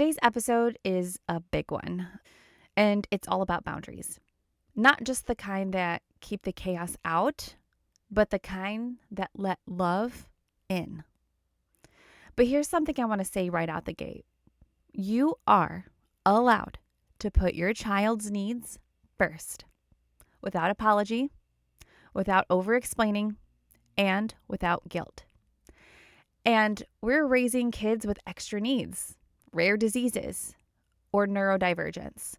Today's episode is a big one, and it's all about boundaries. Not just the kind that keep the chaos out, but the kind that let love in. But here's something I want to say right out the gate. You are allowed to put your child's needs first, without apology, without over-explaining, and without guilt. And we're raising kids with extra needs, rare diseases, or neurodivergence.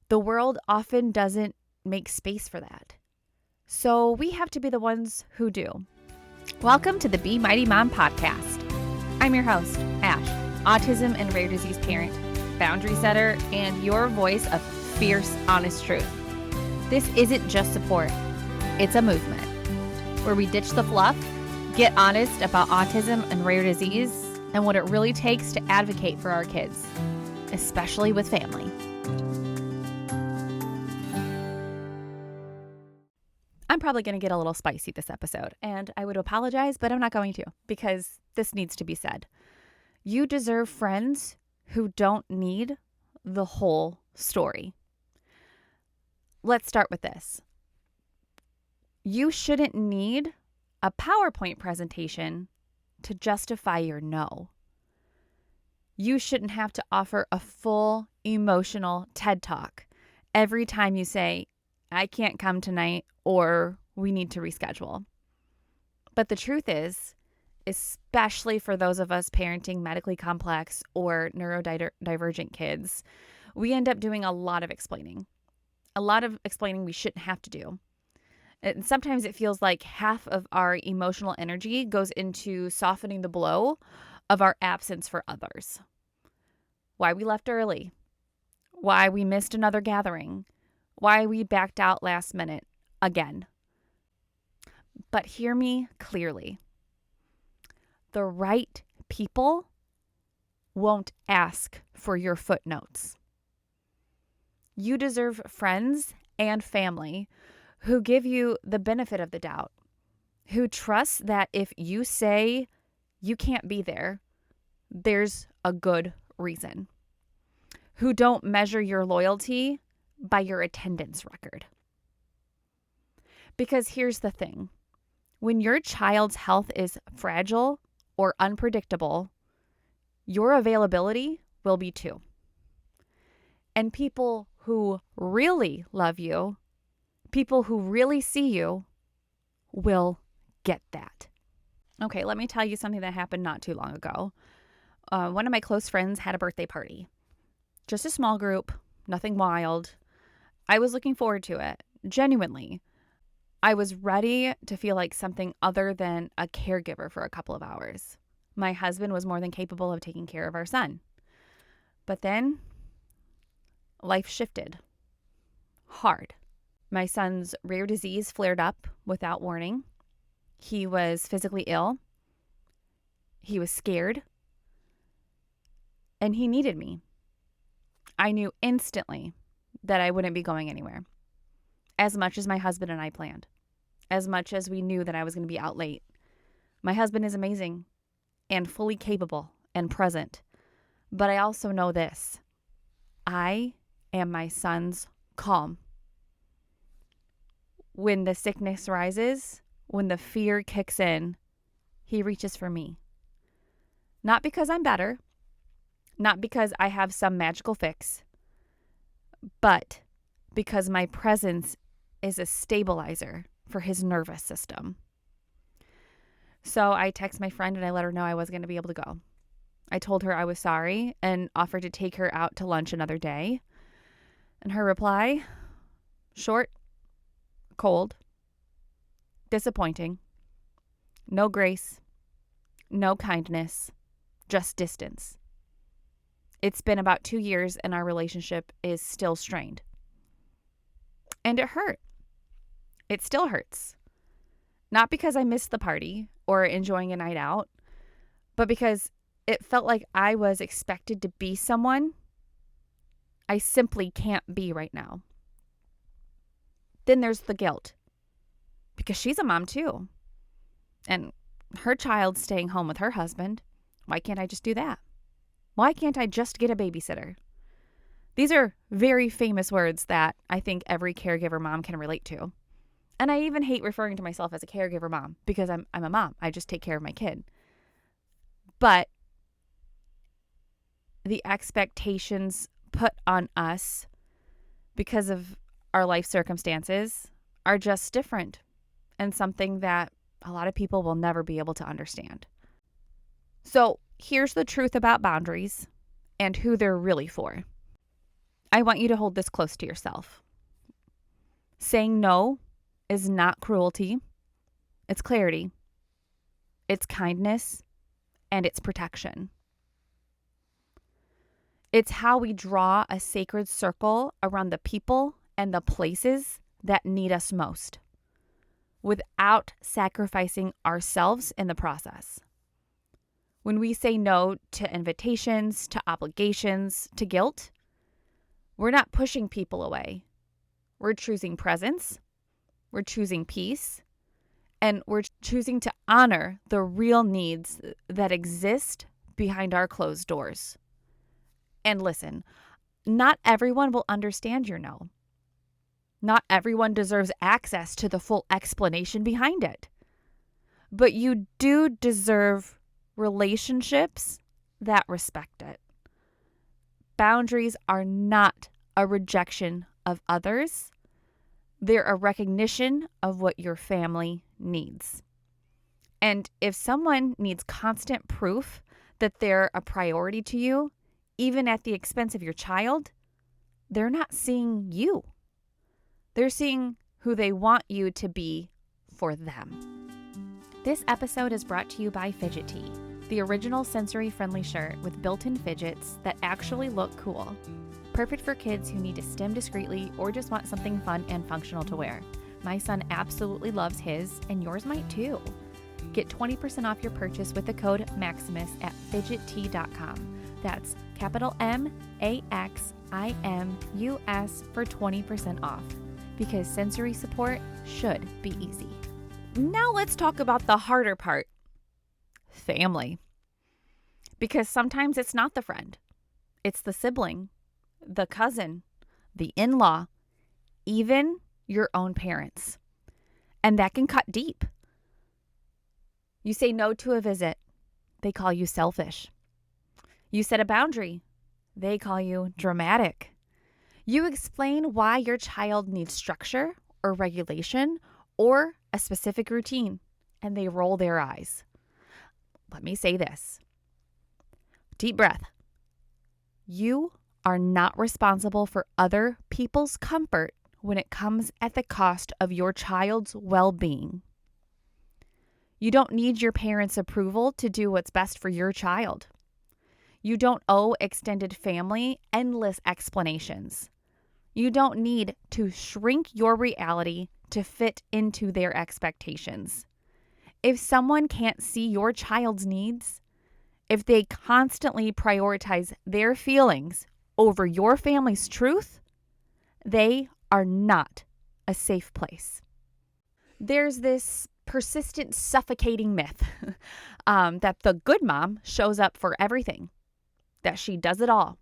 The world often doesn't make space for that. So we have to be the ones who do. Welcome to the Be Mighty Mom podcast. I'm your host, Ash, autism and rare disease parent, boundary setter, and your voice of fierce, honest truth. This isn't just support, it's a movement where we ditch the fluff, get honest about autism and rare disease, and what it really takes to advocate for our kids, especially with family. I'm probably going to get a little spicy this episode, and I would apologize, but I'm not going to, because this needs to be said. You deserve friends who don't need the whole story. Let's start with this. You shouldn't need a PowerPoint presentation to justify your no. You shouldn't have to offer a full emotional TED Talk every time you say, I can't come tonight, or we need to reschedule. But the truth is, especially for those of us parenting medically complex or neurodivergent kids, we end up doing a lot of explaining we shouldn't have to do. And sometimes it feels like half of our emotional energy goes into softening the blow of our absence for others. Why we left early, why we missed another gathering, why we backed out last minute again. But hear me clearly. The right people won't ask for your footnotes. You deserve friends and family who give you the benefit of the doubt, who trust that if you say you can't be there, there's a good reason, who don't measure your loyalty by your attendance record. Because here's the thing, when your child's health is fragile or unpredictable, your availability will be too. And people who really love you, people who really see you, will get that. Okay, let me tell you something that happened not too long ago. One of my close friends had a birthday party. Just a small group, nothing wild. I was looking forward to it, genuinely. I was ready to feel like something other than a caregiver for a couple of hours. My husband was more than capable of taking care of our son. But then, life shifted. Hard. My son's rare disease flared up without warning. He was physically ill. He was scared. And he needed me. I knew instantly that I wouldn't be going anywhere. As much as my husband and I planned. As much as we knew that I was going to be out late. My husband is amazing and fully capable and present. But I also know this. I am my son's calm. When the sickness rises, when the fear kicks in, he reaches for me. Not because I'm better, not because I have some magical fix, but because my presence is a stabilizer for his nervous system. So I text my friend and I let her know I was going to be able to go. I told her I was sorry and offered to take her out to lunch another day. And her reply, short, cold, disappointing, no grace, no kindness, just distance. It's been about 2 years and our relationship is still strained. And it hurt. It still hurts. Not because I missed the party or enjoying a night out, but because it felt like I was expected to be someone I simply can't be right now. Then there's the guilt, because she's a mom too. And her child's staying home with her husband. Why can't I just do that? Why can't I just get a babysitter? These are very famous words that I think every caregiver mom can relate to. And I even hate referring to myself as a caregiver mom because I'm a mom. I just take care of my kid. But the expectations put on us because of our life circumstances are just different and something that a lot of people will never be able to understand. So here's the truth about boundaries and who they're really for. I want you to hold this close to yourself. Saying no is not cruelty. It's clarity. It's kindness. And it's protection. It's how we draw a sacred circle around the people and the places that need us most without sacrificing ourselves in the process. When we say no to invitations, to obligations, to guilt, we're not pushing people away. We're choosing presence, we're choosing peace, and we're choosing to honor the real needs that exist behind our closed doors. And listen, not everyone will understand your no. Not everyone deserves access to the full explanation behind it. But you do deserve relationships that respect it. Boundaries are not a rejection of others. They're a recognition of what your family needs. And if someone needs constant proof that they're a priority to you, even at the expense of your child, they're not seeing you. They're seeing who they want you to be for them. This episode is brought to you by Fidget Tee, the original sensory-friendly shirt with built-in fidgets that actually look cool. Perfect for kids who need to stim discreetly or just want something fun and functional to wear. My son absolutely loves his, and yours might too. Get 20% off your purchase with the code MAXIMUS at fidgettee.com. That's capital MAXIMUS for 20% off. Because sensory support should be easy. Now let's talk about the harder part. Family. Because sometimes it's not the friend. It's the sibling, the cousin, the in-law, even your own parents. And that can cut deep. You say no to a visit. They call you selfish. You set a boundary. They call you dramatic. You explain why your child needs structure or regulation or a specific routine, and they roll their eyes. Let me say this. Deep breath. You are not responsible for other people's comfort when it comes at the cost of your child's well-being. You don't need your parents' approval to do what's best for your child. You don't owe extended family endless explanations. You don't need to shrink your reality to fit into their expectations. If someone can't see your child's needs, if they constantly prioritize their feelings over your family's truth, they are not a safe place. There's this persistent, suffocating myth that the good mom shows up for everything, that she does it all,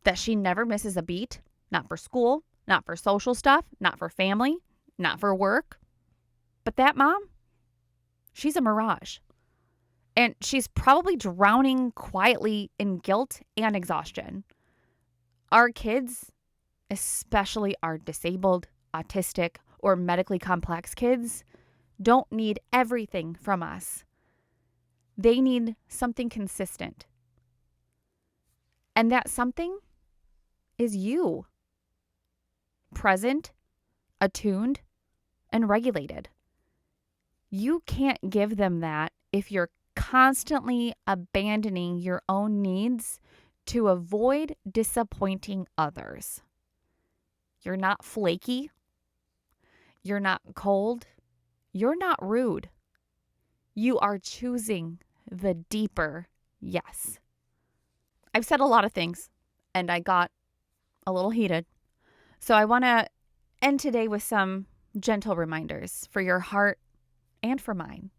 that she never misses a beat. Not for school, not for social stuff, not for family, not for work. But that mom, she's a mirage. And she's probably drowning quietly in guilt and exhaustion. Our kids, especially our disabled, autistic, or medically complex kids, don't need everything from us. They need something consistent. And that something is you. Present, attuned, and regulated. You can't give them that if you're constantly abandoning your own needs to avoid disappointing others. You're not flaky. You're not cold. You're not rude. You are choosing the deeper yes. I've said a lot of things, and I got a little heated. So I want to end today with some gentle reminders for your heart and for mine.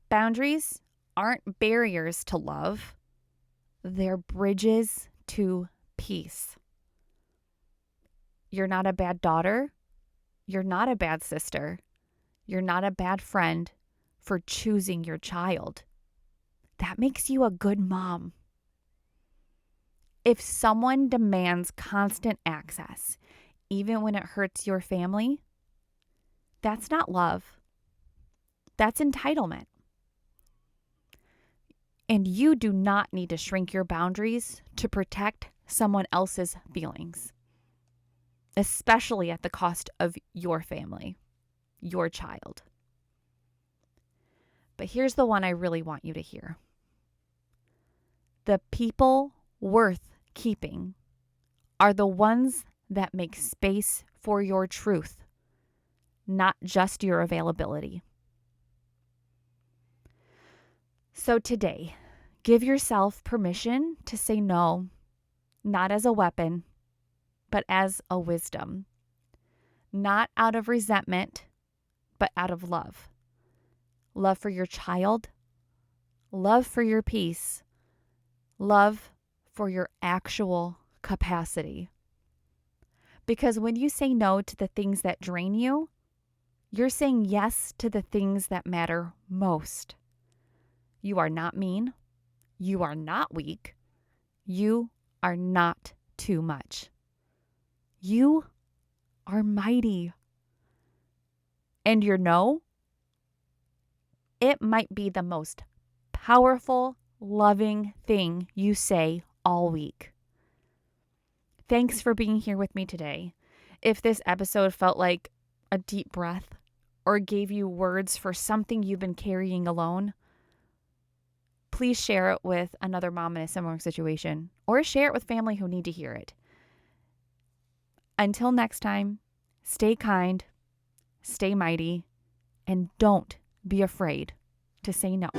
Boundaries aren't barriers to love. They're bridges to peace. You're not a bad daughter. You're not a bad sister. You're not a bad friend for choosing your child. That makes you a good mom. If someone demands constant access, even when it hurts your family, that's not love. That's entitlement. And you do not need to shrink your boundaries to protect someone else's feelings, especially at the cost of your family, your child. But here's the one I really want you to hear. The people worth keeping are the ones that make space for your truth, not just your availability. So today, give yourself permission to say no, not as a weapon, but as a wisdom. Not out of resentment, but out of love. Love for your child, love for your peace, love for your actual capacity. Because when you say no to the things that drain you, you're saying yes to the things that matter most. You are not mean. You are not weak. You are not too much. You are mighty. And your no, it might be the most powerful, loving thing you say all week. Thanks for being here with me today. If this episode felt like a deep breath or gave you words for something you've been carrying alone, please share it with another mom in a similar situation or share it with family who need to hear it. Until next time, stay kind, stay mighty, and don't be afraid to say no.